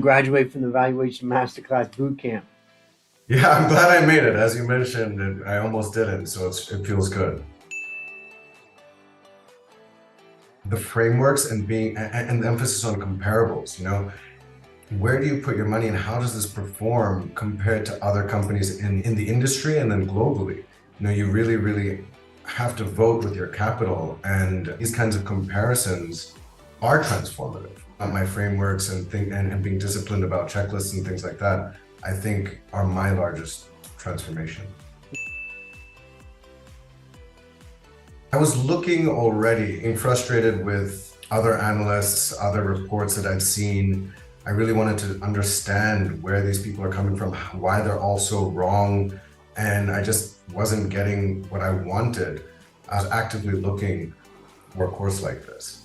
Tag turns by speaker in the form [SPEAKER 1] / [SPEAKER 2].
[SPEAKER 1] graduate from the Valuation Masterclass bootcamp.
[SPEAKER 2] Yeah, I'm glad I made it. As you mentioned, I almost didn't, so it feels good. The frameworks and the emphasis on comparables, where do you put your money and how does this perform compared to other companies in the industry and then globally? You really, really have to vote with your capital, and these kinds of comparisons are transformative. My frameworks and being disciplined about checklists and things like that, I think, are my largest transformation. I was looking already, being frustrated with other analysts, other reports that I'd seen. I really wanted to understand where these people are coming from, why they're all so wrong, and I just wasn't getting what I wanted. I was actively looking for a course like this.